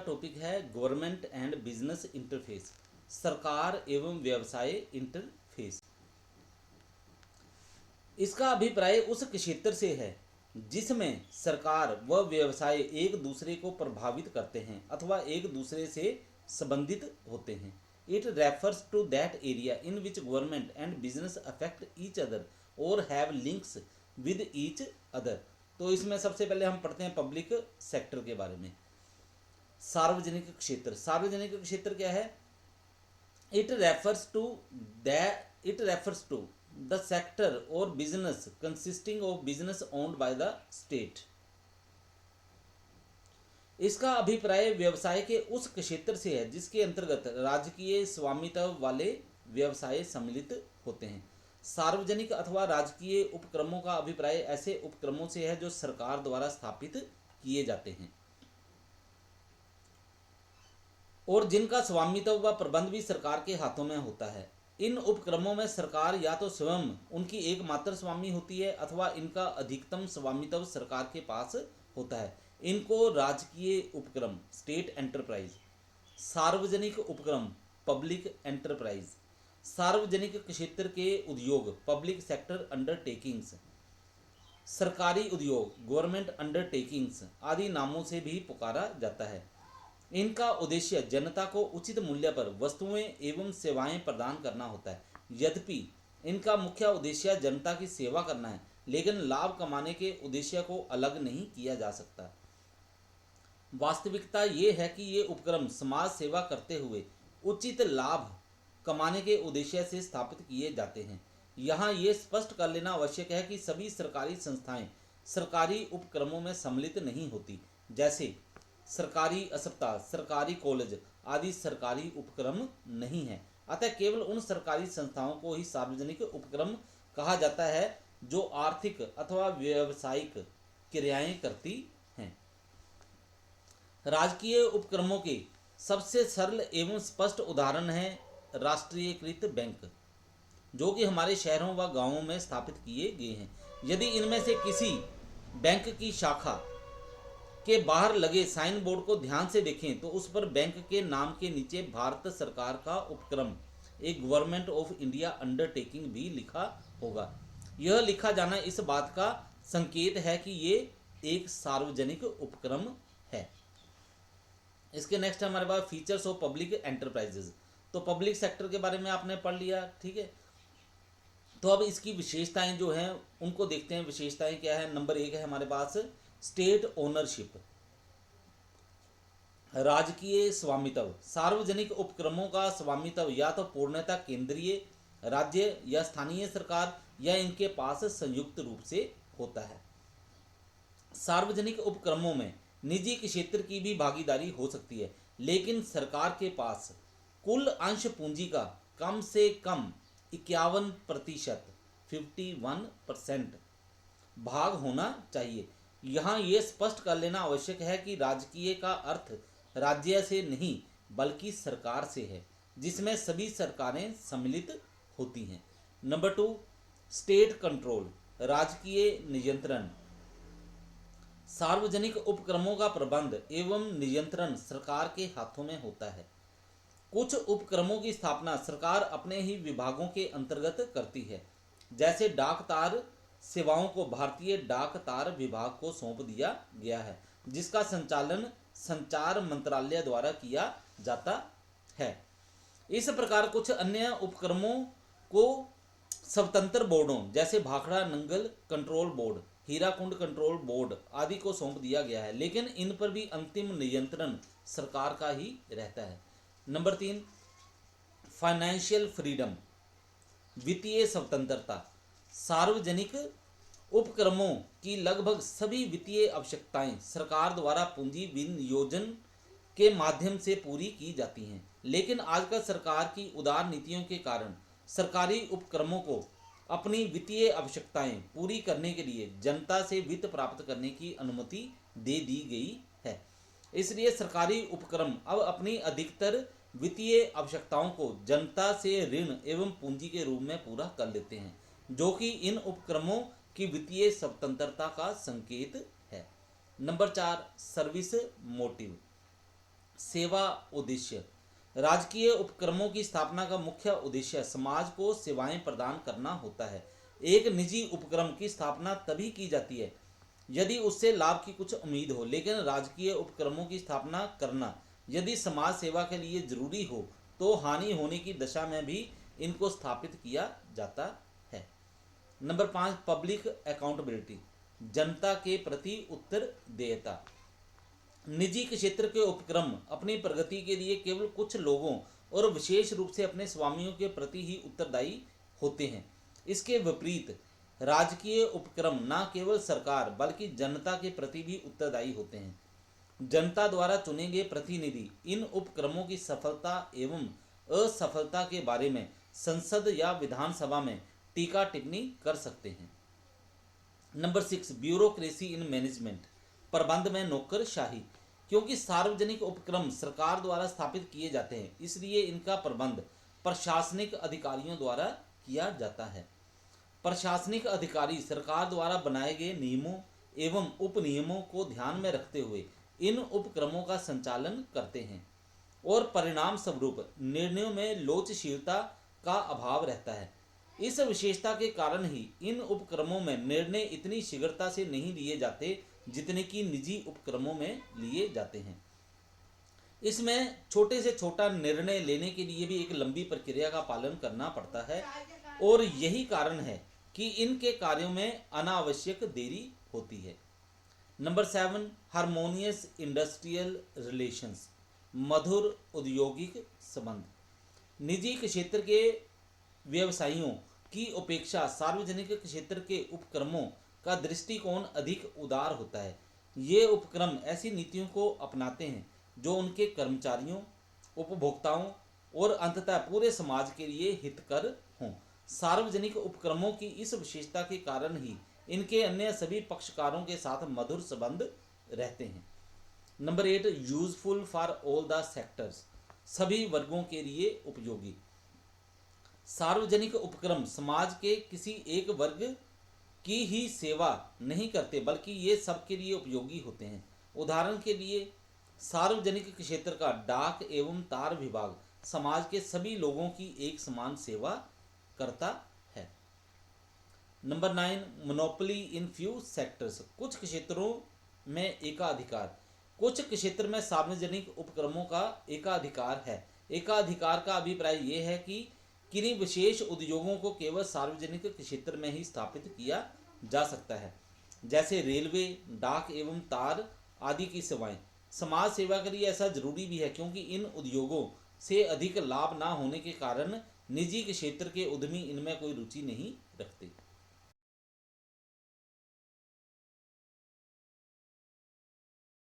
Topic है government and business interface, सरकार एवं व्यवसाय इंटरफेस। इसका अभिप्राय उस क्षेत्र से है जिसमें सरकार व व्यवसाय एक दूसरे को प्रभावित करते हैं अथवा एक दूसरे से संबंधित होते हैं। It refers to that area in which government and business affect each other और have links with each other. तो इसमें सबसे पहले हम पढ़ते हैं पब्लिक सेक्टर के बारे में। सार्वजनिक क्षेत्र, सार्वजनिक क्षेत्र क्या है? It refers to the sector और business consisting of business owned by the state. इसका अभिप्राय व्यवसाय के उस क्षेत्र से है जिसके अंतर्गत राजकीय स्वामित्व वाले व्यवसाय सम्मिलित होते हैं। सार्वजनिक अथवा राजकीय उपक्रमों का अभिप्राय ऐसे उपक्रमों से है जो सरकार द्वारा स्थापित किए जाते हैं और जिनका स्वामित्व व प्रबंध भी सरकार के हाथों में होता है। इन उपक्रमों में सरकार या तो स्वयं उनकी एकमात्र स्वामी होती है अथवा इनका अधिकतम स्वामित्व सरकार के पास होता है। इनको राजकीय उपक्रम स्टेट एंटरप्राइज, सार्वजनिक उपक्रम पब्लिक एंटरप्राइज, सार्वजनिक क्षेत्र के उद्योग पब्लिक सेक्टर अंडरटेकिंग्स, सरकारी उद्योग गवर्नमेंट अंडरटेकिंग्स आदि नामों से भी पुकारा जाता है। इनका उद्देश्य जनता को उचित मूल्य पर वस्तुएं एवं सेवाएं प्रदान करना होता है। यद्यपि इनका मुख्य उद्देश्य जनता की सेवा करना है, लेकिन लाभ कमाने के उद्देश्य को अलग नहीं किया जा सकता। वास्तविकता ये है कि ये उपक्रम समाज सेवा करते हुए उचित लाभ कमाने के उद्देश्य से स्थापित किए जाते हैं। यहाँ ये स्पष्ट कर लेना आवश्यक है कि सभी सरकारी संस्थाएं सरकारी उपक्रमों में सम्मिलित नहीं होती। जैसे सरकारी अस्पताल, सरकारी कॉलेज आदि सरकारी उपक्रम नहीं है। अतः केवल उन सरकारी संस्थाओं को ही सार्वजनिक उपक्रम कहा जाता है जो आर्थिक अथवा व्यावसायिक क्रियाएं करती हैं। राजकीय उपक्रमों के सबसे सरल एवं स्पष्ट उदाहरण है राष्ट्रीयकृत बैंक, जो कि हमारे शहरों व गांवों में स्थापित किए गए हैं। यदि इनमें से किसी बैंक की शाखा के बाहर लगे साइन बोर्ड को ध्यान से देखें तो उस पर बैंक के नाम के नीचे भारत सरकार का उपक्रम एक गवर्नमेंट ऑफ इंडिया अंडरटेकिंग भी लिखा होगा। यह लिखा जाना इस बात का संकेत है कि ये एक सार्वजनिक उपक्रम है। इसके नेक्स्ट हमारे पास फीचर्स ऑफ पब्लिक एंटरप्राइजेज। तो पब्लिक सेक्टर के बारे में आपने पढ़ लिया, ठीक है। तो अब इसकी विशेषताएं जो हैं उनको देखते हैं। विशेषताएं क्या है? नंबर 1 है हमारे पास स्टेट ओनरशिप, राजकीय स्वामित्व। सार्वजनिक उपक्रमों का स्वामित्व या तो पूर्णतः केंद्रीय, राज्य या स्थानीय सरकार या इनके पास संयुक्त रूप से होता है। सार्वजनिक उपक्रमों में निजी क्षेत्र की भी भागीदारी हो सकती है, लेकिन सरकार के पास कुल अंश पूंजी का कम से कम 51% 51% भाग होना चाहिए। यहाँ ये स्पष्ट कर लेना आवश्यक है कि राजकीय का अर्थ राज्य से नहीं बल्कि सरकार से है, जिसमें सभी सरकारें सम्मिलित होती हैं। नंबर 2 स्टेट कंट्रोल, राजकीय नियंत्रण। सार्वजनिक उपक्रमों का प्रबंध एवं नियंत्रण सरकार के हाथों में होता है। कुछ उपक्रमों की स्थापना सरकार अपने ही विभागों के अंतर्गत करती है। जैसे डाक तार सेवाओं को भारतीय डाक तार विभाग को सौंप दिया गया है, जिसका संचालन संचार मंत्रालय द्वारा किया जाता है। इस प्रकार कुछ अन्य उपक्रमों को स्वतंत्र बोर्डों जैसे Bhakra Nangal control board, Hirakud control board आदि को सौंप दिया गया है, लेकिन इन पर भी अंतिम नियंत्रण सरकार का ही रहता है। नंबर 3 फाइनेंशियल फ्रीडम, वित्तीय स्वतंत्रता। सार्वजनिक उपक्रमों की लगभग सभी वित्तीय आवश्यकताएं सरकार द्वारा पूंजी विनियोजन के माध्यम से पूरी की जाती हैं, लेकिन आजकल सरकार की उदार नीतियों के कारण सरकारी उपक्रमों को अपनी वित्तीय आवश्यकताएं पूरी करने के लिए जनता से वित्त प्राप्त करने की अनुमति दे दी गई है। इसलिए सरकारी उपक्रम अब अपनी अधिकतर वित्तीय आवश्यकताओं को जनता से ऋण एवं पूंजी के रूप में पूरा कर लेते हैं, जो कि इन उपक्रमों की वित्तीय स्वतंत्रता का संकेत है। Number 4 service motive. सेवा उद्देश्य। राजकीय उपक्रमों की स्थापना का मुख्य उद्देश्य समाज को सेवाएं प्रदान करना होता है। एक निजी उपक्रम की स्थापना तभी की जाती है यदि उससे लाभ की कुछ उम्मीद हो, लेकिन राजकीय उपक्रमों की स्थापना करना यदि समाज सेवा के लिए जरूरी हो तो हानि होने की दशा में भी इनको स्थापित किया जाता है। नंबर 5, पब्लिक अकाउंटेबिलिटी, जनता के प्रति उत्तरदेयता। निजी क्षेत्र के उपक्रम अपनी प्रगति के लिए केवल कुछ लोगों और विशेष रूप से अपने स्वामियों के प्रति ही उत्तरदायी होते हैं। इसके विपरीत राजकीय उपक्रम न केवल सरकार बल्कि जनता के प्रति भी उत्तरदायी होते हैं। जनता द्वारा चुने गए प्रतिनिधि इन उपक्रमों की सफलता एवं असफलता के बारे में संसद या विधानसभा में टीका टिप्पणी कर सकते हैं। नंबर 6, ब्यूरोक्रेसी इन मैनेजमेंट, प्रबंध में नौकरशाही। क्योंकि सार्वजनिक उपक्रम सरकार द्वारा स्थापित किए जाते हैं, इसलिए इनका प्रबंध प्रशासनिक अधिकारियों द्वारा किया जाता है। प्रशासनिक अधिकारी सरकार द्वारा बनाए गए नियमों एवं उपनियमों को ध्यान में रखते हुए इन उपक्रमों का संचालन करते हैं और परिणाम स्वरूप निर्णयों में लोचशीलता का अभाव रहता है। इस विशेषता के कारण ही इन उपक्रमों में निर्णय इतनी शीघ्रता से नहीं लिए जाते जितने कि निजी उपक्रमों में लिए जाते हैं। इसमें छोटे से छोटा निर्णय लेने के लिए भी एक लंबी प्रक्रिया का पालन करना पड़ता है और यही कारण है कि इनके कार्यों में अनावश्यक देरी होती है। नंबर 7, हार्मोनियस इंडस्ट्रियल रिलेशंस, मधुर औद्योगिक संबंध। निजी क्षेत्र के व्यवसायियों की अपेक्षा सार्वजनिक क्षेत्र के उपक्रमों का दृष्टिकोण अधिक उदार होता है। ये उपक्रम ऐसी नीतियों को अपनाते हैं जो उनके कर्मचारियों, उपभोक्ताओं और अंततः पूरे समाज के लिए हितकर हों। सार्वजनिक उपक्रमों की इस विशेषता के कारण ही इनके अन्य सभी पक्षकारों के साथ मधुर संबंध रहते हैं। Number 8, useful for all the sectors, सभी वर्गों के लिए उपयोगी। सार्वजनिक उपक्रम समाज के किसी एक वर्ग की ही सेवा नहीं करते बल्कि ये सबके लिए उपयोगी होते हैं। उदाहरण के लिए सार्वजनिक क्षेत्र का डाक एवं तार विभाग समाज के सभी लोगों की एक समान सेवा करता है। Number 9, monopoly in few sectors, कुछ क्षेत्रों में एकाधिकार। कुछ क्षेत्र में सार्वजनिक उपक्रमों का एकाधिकार है। एकाधिकार का अभिप्राय यह है कि किन्हीं विशेष उद्योगों को केवल सार्वजनिक क्षेत्र में ही स्थापित किया जा सकता है, जैसे रेलवे, डाक एवं तार आदि की सेवाएं। समाज सेवा के लिए ऐसा जरूरी भी है क्योंकि इन उद्योगों से अधिक लाभ ना होने के कारण निजी क्षेत्र के उद्यमी इनमें कोई रुचि नहीं रखते।